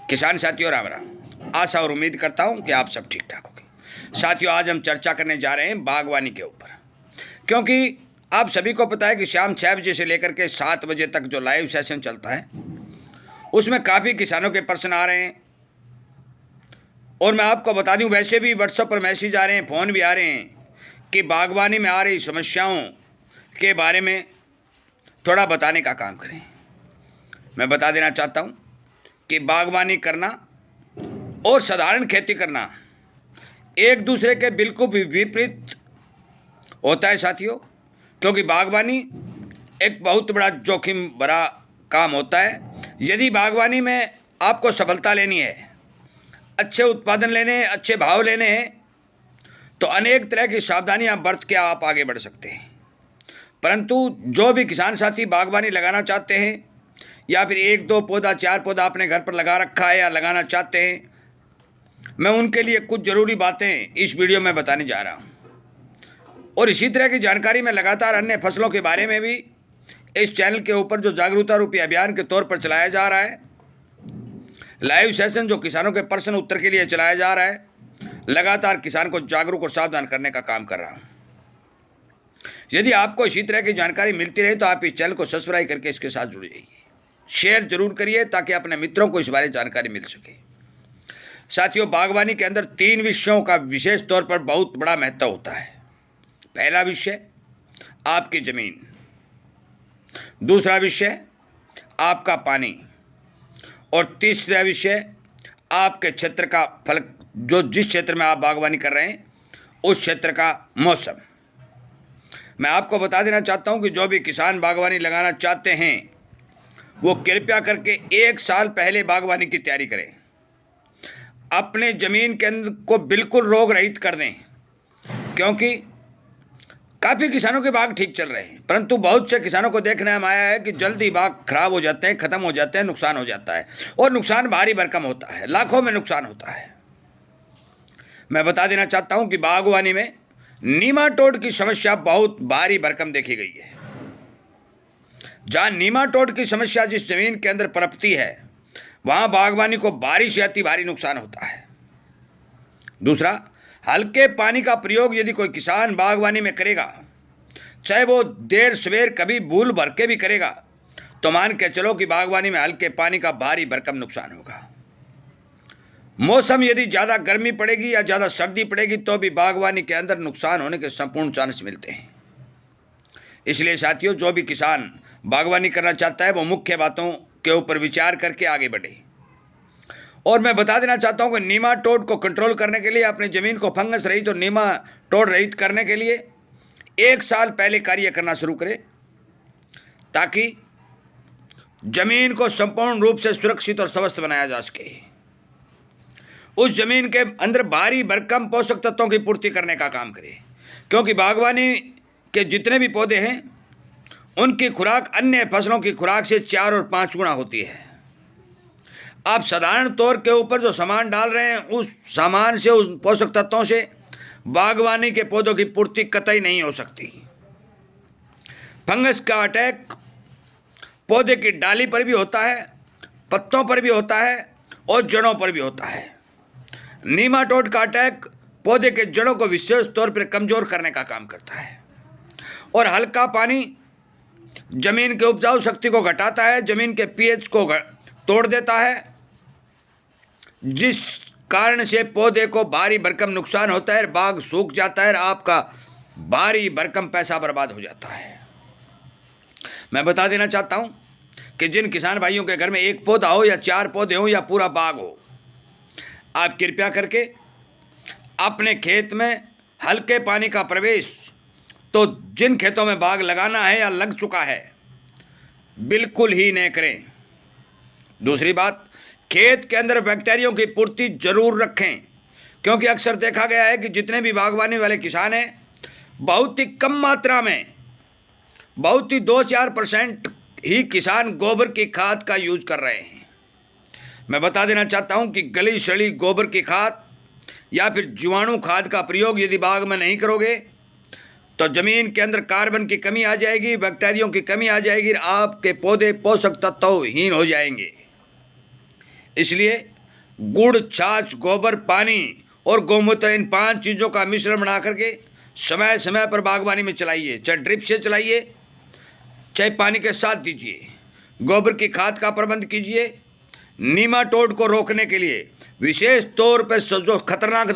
किसान साथियों राम राम। आशा और उम्मीद करता हूं कि आप सब ठीक ठाक होंगे। साथियों आज हम चर्चा करने जा रहे हैं बागवानी के ऊपर, क्योंकि आप सभी को पता है कि शाम 6 बजे से लेकर के 7 बजे तक जो लाइव सेशन चलता है उसमें काफ़ी किसानों के प्रश्न आ रहे हैं। और मैं आपको बता दूं, वैसे भी व्हाट्सएप पर मैसेज आ रहे हैं, फ़ोन भी आ रहे हैं कि बागवानी में आ रही समस्याओं के बारे में थोड़ा बताने का काम करें। मैं बता देना चाहता हूं कि बागवानी करना और साधारण खेती करना एक दूसरे के बिल्कुल विपरीत होता है साथियों, क्योंकि बागवानी एक बहुत बड़ा जोखिम भरा काम होता है। यदि बागवानी में आपको सफलता लेनी है, अच्छे उत्पादन लेने हैं, अच्छे भाव लेने हैं, तो अनेक तरह की सावधानियां बरत के आप आगे बढ़ सकते हैं। परंतु जो भी किसान साथी बागवानी लगाना चाहते हैं या फिर 1-2 पौधा 4 पौधा अपने घर पर लगा रखा है या लगाना चाहते हैं, मैं उनके लिए कुछ ज़रूरी बातें इस वीडियो में बताने जा रहा हूं। और इसी तरह की जानकारी मैं लगातार अन्य फसलों के बारे में भी इस चैनल के ऊपर जो जागरूकता रूपी अभियान के तौर पर चलाया जा रहा है, लाइव सेशन जो किसानों के प्रश्न उत्तर के लिए चलाया जा रहा है, लगातार किसान को जागरूक और सावधान करने का काम कर रहा हूँ। यदि आपको इसी तरह की जानकारी मिलती रहे तो आप इस चैनल को सब्सक्राइब करके इसके साथ जुड़ जाइए, शेयर जरूर करिए ताकि अपने मित्रों को इस बारे में जानकारी मिल सके। साथियों बागवानी के अंदर 3 विषयों का विशेष तौर पर बहुत बड़ा महत्व होता है। पहला विषय आपकी ज़मीन, दूसरा विषय आपका पानी और तीसरा विषय आपके क्षेत्र का फल, जो जिस क्षेत्र में आप बागवानी कर रहे हैं उस क्षेत्र का मौसम। मैं आपको बता देना चाहता हूं कि जो भी किसान बागवानी लगाना चाहते हैं वो कृपया करके 1 साल पहले बागवानी की तैयारी करें। अपने ज़मीन के अंदर को बिल्कुल रोग रहित कर दें, क्योंकि काफ़ी किसानों के बाग ठीक चल रहे हैं, परंतु बहुत से किसानों को देखने में आया है कि जल्दी बाग खराब हो जाते हैं, ख़त्म हो जाते हैं, नुकसान हो जाता है और नुकसान भारी भरकम होता है, लाखों में नुकसान होता है। मैं बता देना चाहता हूं कि बागवानी में नीमाटोड की समस्या बहुत भारी भरकम देखी गई है। जहां नीमाटोड की समस्या जिस जमीन के अंदर पनपती है वहां बागवानी को भारी से अति भारी नुकसान होता है। दूसरा, हल्के पानी का प्रयोग यदि कोई किसान बागवानी में करेगा, चाहे वो देर सवेर कभी भूल भर के भी करेगा, तो मान के चलो कि बागवानी में हल्के पानी का भारी भरकम नुकसान होगा। मौसम यदि ज़्यादा गर्मी पड़ेगी या ज़्यादा सर्दी पड़ेगी तो भी बागवानी के अंदर नुकसान होने के संपूर्ण चांस मिलते हैं। इसलिए साथियों जो भी किसान बागवानी करना चाहता है वो मुख्य बातों के ऊपर विचार करके आगे बढ़े। और मैं बता देना चाहता हूं कि नीमाटोड को कंट्रोल करने के लिए, अपनी ज़मीन को फंगस रहित और नीमाटोड रहित करने के लिए 1 साल पहले कार्य करना शुरू करें, ताकि ज़मीन को संपूर्ण रूप से सुरक्षित और स्वस्थ बनाया जा सके। उस ज़मीन के अंदर भारी भरकम पोषक तत्वों की पूर्ति करने का काम करें, क्योंकि बागवानी के जितने भी पौधे हैं उनकी खुराक अन्य फसलों की खुराक से 4 और 5 गुना होती है। आप साधारण तौर के ऊपर जो सामान डाल रहे हैं उस सामान से, उस पोषक तत्वों से बागवानी के पौधों की पूर्ति कतई नहीं हो सकती। फंगस का अटैक पौधे की डाली पर भी होता है, पत्तों पर भी होता है और जड़ों पर भी होता है। नीमाटोड का अटैक पौधे के जड़ों को विशेष तौर पर कमजोर करने का काम करता है। और हल्का पानी जमीन के उपजाऊ शक्ति को घटाता है, जमीन के पीएच को तोड़ देता है, जिस कारण से पौधे को भारी भरकम नुकसान होता है, बाग सूख जाता है और आपका भारी भरकम पैसा बर्बाद हो जाता है। मैं बता देना चाहता हूं कि जिन किसान भाइयों के घर में 1 पौधा हो या 4 पौधे हो या पूरा बाग हो, आप कृपया करके अपने खेत में हल्के पानी का प्रवेश, तो जिन खेतों में बाग लगाना है या लग चुका है, बिल्कुल ही नहीं करें। दूसरी बात, खेत के अंदर बैक्टीरियों की पूर्ति जरूर रखें, क्योंकि अक्सर देखा गया है कि जितने भी बागवानी वाले किसान हैं बहुत ही कम मात्रा में, बहुत ही 2-4% ही किसान गोबर की खाद का यूज कर रहे हैं। मैं बता देना चाहता हूं कि गली सड़ी गोबर की खाद या फिर जीवाणु खाद का प्रयोग यदि बाग में नहीं करोगे तो ज़मीन के अंदर कार्बन की कमी आ जाएगी, बैक्टीरियों की कमी आ जाएगी, आपके पौधे पोषक तत्वहीन हो जाएंगे। इसलिए गुड़, छाछ, गोबर, पानी और गोमूत्र, इन 5 चीज़ों का मिश्रण बना करके समय समय पर बागवानी में चलाइए। चाहे ड्रिप से चलाइए, चाहे पानी के साथ दीजिए। गोबर की खाद का प्रबंध कीजिए। नीमाटोड को रोकने के लिए विशेष तौर पर जो खतरनाक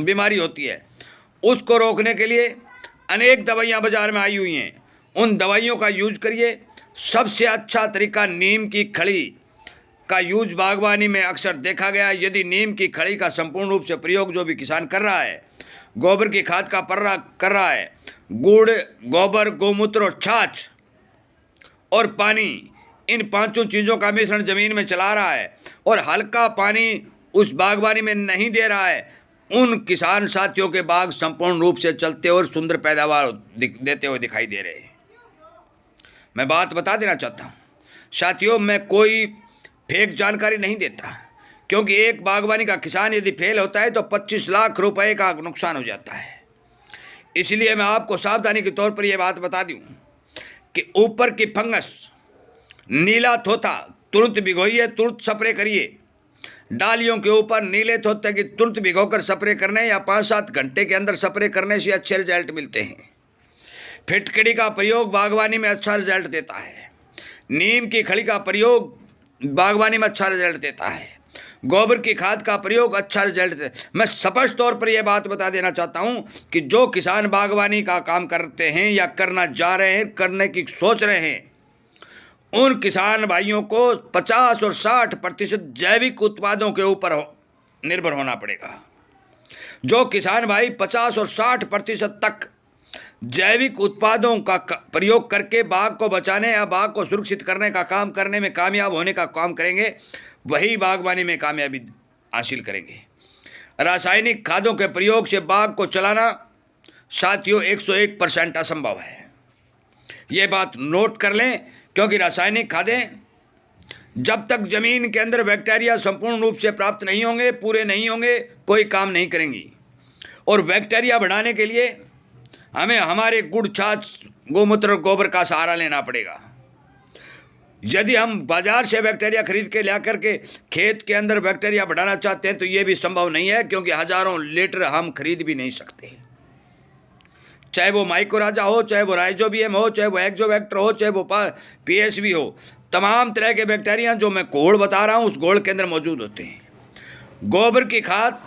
बीमारी होती है उसको रोकने के लिए अनेक दवाइयाँ बाजार में आई हुई हैं। उन दवाइयों का यूज करिए। सबसे अच्छा तरीका नीम की खड़ी का यूज बागवानी में अक्सर देखा गया है। यदि नीम की खड़ी का संपूर्ण रूप से प्रयोग जो भी किसान कर रहा है, गोबर की खाद का कर रहा है, गुड़, गोबर, गोमूत्र और छाछ और पानी, इन 5 चीज़ों का मिश्रण ज़मीन में चला रहा है और हल्का पानी उस बागवानी में नहीं दे रहा है, उन किसान साथियों के बाग संपूर्ण रूप से चलते और सुंदर पैदावार देते हुए दिखाई दे रहे हैं। मैं बात बता देना चाहता हूँ साथियों, मैं कोई फेक जानकारी नहीं देता, क्योंकि एक बागवानी का किसान यदि फेल होता है तो 25 लाख रुपए का नुकसान हो जाता है। इसलिए मैं आपको सावधानी के तौर पर यह बात बता दूं कि ऊपर की फंगस, नीला थोथा तुरंत भिगोइए, तुरंत स्प्रे करिए। डालियों के ऊपर नीले थोथे की तुरंत भिगोकर स्प्रे करने या 5-7 घंटे के अंदर स्प्रे करने से अच्छे रिजल्ट मिलते हैं। फिटकड़ी का प्रयोग बागवानी में अच्छा रिजल्ट देता है। नीम की खड़ी का प्रयोग बागवानी में अच्छा रिजल्ट देता है। गोबर की खाद का प्रयोग अच्छा रिजल्ट देता है। मैं स्पष्ट तौर पर यह बात बता देना चाहता हूं कि जो किसान बागवानी का काम करते हैं या करना जा रहे हैं, करने की सोच रहे हैं, उन किसान भाइयों को 50 और 60% जैविक उत्पादों के ऊपर निर्भर होना पड़ेगा। जो किसान भाई 50 और 60% तक जैविक उत्पादों का प्रयोग करके बाग को बचाने या बाग को सुरक्षित करने का काम करने में कामयाब होने का काम करेंगे, वही बागवानी में कामयाबी हासिल करेंगे। रासायनिक खादों के प्रयोग से बाग को चलाना साथियों 101% असंभव है। ये बात नोट कर लें, क्योंकि रासायनिक खादें जब तक जमीन के अंदर बैक्टीरिया संपूर्ण रूप से प्राप्त नहीं होंगे, पूरे नहीं होंगे, कोई काम नहीं करेंगी। और बैक्टीरिया बढ़ाने के लिए हमें हमारे गुड़, छाछ, गोमूत्र और गोबर का सहारा लेना पड़ेगा। यदि हम बाजार से बैक्टीरिया खरीद के ला करके खेत के अंदर बैक्टीरिया बढ़ाना चाहते हैं तो ये भी संभव नहीं है, क्योंकि हजारों लीटर हम खरीद भी नहीं सकते। चाहे वो माइकोराजा हो, चाहे वो राइजोबियम हो, चाहे वो एक्जोवेक्टर हो, चाहे वो पीएसवी हो, तमाम तरह के बैक्टीरिया जो मैं घोल बता रहा हूँ उस घोल के अंदर मौजूद होते हैं। गोबर की खाद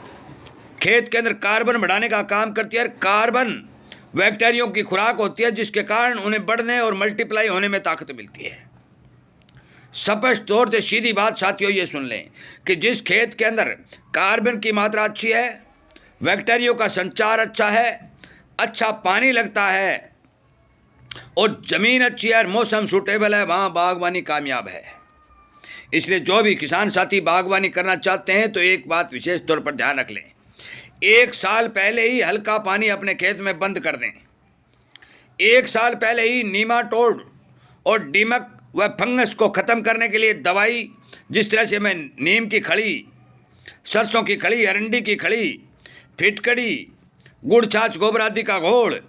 खेत के अंदर कार्बन बढ़ाने का काम करती है। कार्बन बैक्टीरियों की खुराक होती है, जिसके कारण उन्हें बढ़ने और मल्टीप्लाई होने में ताकत मिलती है। स्पष्ट तौर से सीधी बात साथियों ये सुन लें कि जिस खेत के अंदर कार्बन की मात्रा अच्छी है, बैक्टीरियों का संचार अच्छा है, अच्छा पानी लगता है और ज़मीन अच्छी है, मौसम सूटेबल है, वहाँ बागवानी कामयाब है। इसलिए जो भी किसान साथी बागवानी करना चाहते हैं तो एक बात विशेष तौर पर ध्यान रख लें, 1 साल पहले ही हल्का पानी अपने खेत में बंद कर दें। 1 साल पहले ही नीमाटोड और दीमक व फंगस को ख़त्म करने के लिए दवाई, जिस तरह से मैं नीम की खड़ी, सरसों की खड़ी, अरंडी की खड़ी, फिटकड़ी, गुड़, छाछ, गोबर आदि का घोल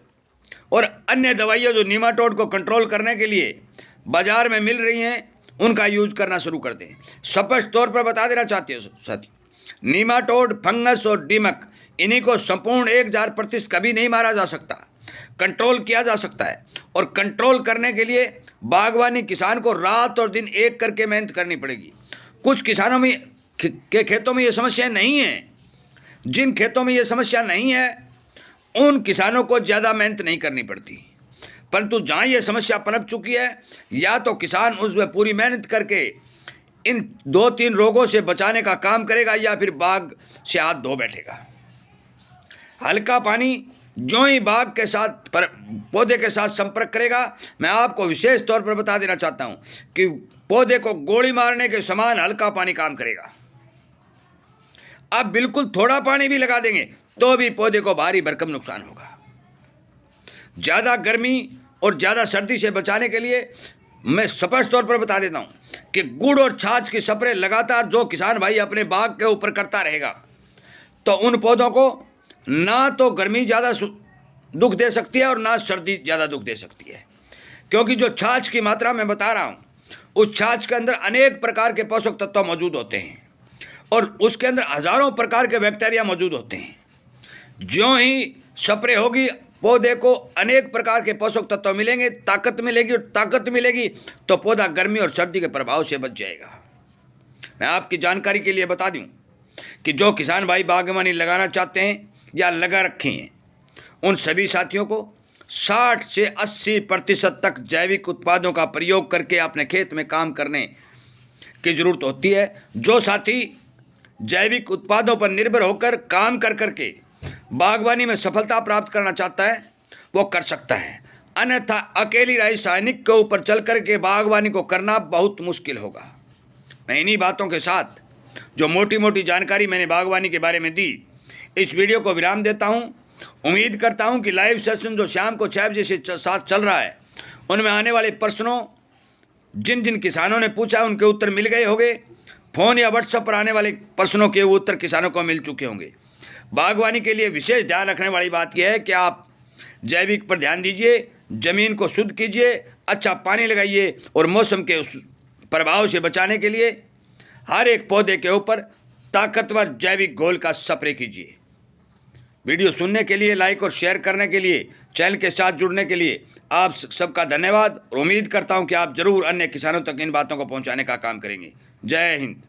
और अन्य दवाइयाँ जो नीमाटोड को कंट्रोल करने के लिए बाजार में मिल रही हैं, उनका यूज करना शुरू कर दें। स्पष्ट तौर पर बता देना चाहते हो साथी, नीमाटोड, फंगस और दीमक, इन्हीं को संपूर्ण 1000% कभी नहीं मारा जा सकता, कंट्रोल किया जा सकता है। और कंट्रोल करने के लिए बागवानी किसान को रात और दिन एक करके मेहनत करनी पड़ेगी। कुछ किसानों में के खेतों में ये समस्या नहीं है। जिन खेतों में ये समस्या नहीं है उन किसानों को ज़्यादा मेहनत नहीं करनी पड़ती, परंतु जहाँ ये समस्या पनप चुकी है, या तो किसान उसमें पूरी मेहनत करके इन 2-3 रोगों से बचाने का काम करेगा या फिर बाग से हाथ धो बैठेगा। हल्का पानी जो ही बाग के साथ पौधे के साथ संपर्क करेगा, मैं आपको विशेष तौर पर बता देना चाहता हूं कि पौधे को गोली मारने के समान हल्का पानी काम करेगा। आप बिल्कुल थोड़ा पानी भी लगा देंगे तो भी पौधे को भारी भरकम नुकसान होगा। ज़्यादा गर्मी और ज़्यादा सर्दी से बचाने के लिए मैं स्पष्ट तौर पर बता देता हूं कि गुड़ और छाछ की स्प्रे लगातार जो किसान भाई अपने बाग के ऊपर करता रहेगा, तो उन पौधों को ना तो गर्मी ज़्यादा दुख दे सकती है और ना सर्दी ज़्यादा दुख दे सकती है। क्योंकि जो छाछ की मात्रा मैं बता रहा हूँ, उस छाछ के अंदर अनेक प्रकार के पोषक तत्व मौजूद होते हैं और उसके अंदर हजारों प्रकार के बैक्टीरिया मौजूद होते हैं। ज्यों ही स्प्रे होगी पौधे को अनेक प्रकार के पोषक तत्व मिलेंगे, ताकत मिलेगी, और ताकत मिलेगी तो पौधा गर्मी और सर्दी के प्रभाव से बच जाएगा। मैं आपकी जानकारी के लिए बता दूं कि जो किसान भाई बागवानी लगाना चाहते हैं या लगा रखे हैं, उन सभी साथियों को 60 से 80% तक जैविक उत्पादों का प्रयोग करके अपने खेत में काम करने की ज़रूरत होती है। जो साथी जैविक उत्पादों पर निर्भर होकर काम कर करके बागवानी में सफलता प्राप्त करना चाहता है वो कर सकता है, अन्यथा अकेली रासायनिक के ऊपर चल कर के बागवानी को करना बहुत मुश्किल होगा। मैं इन्हीं बातों के साथ जो मोटी मोटी जानकारी मैंने बागवानी के बारे में दी, इस वीडियो को विराम देता हूं। उम्मीद करता हूं कि लाइव सेशन जो शाम को 6 बजे से साथ चल रहा है, उनमें आने वाले प्रश्नों जिन जिन किसानों ने पूछा उनके उत्तर मिल गए होंगे। फ़ोन या व्हाट्सएप पर आने वाले प्रश्नों के उत्तर किसानों को मिल चुके होंगे। बागवानी के लिए विशेष ध्यान रखने वाली बात यह है कि आप जैविक पर ध्यान दीजिए, ज़मीन को शुद्ध कीजिए, अच्छा पानी लगाइए, और मौसम के उस प्रभाव से बचाने के लिए हर एक पौधे के ऊपर ताकतवर जैविक घोल का स्प्रे कीजिए। वीडियो सुनने के लिए, लाइक और शेयर करने के लिए, चैनल के साथ जुड़ने के लिए आप सबका धन्यवाद, और उम्मीद करता हूं कि आप जरूर अन्य किसानों तक इन बातों को पहुंचाने का काम करेंगे। जय हिंद।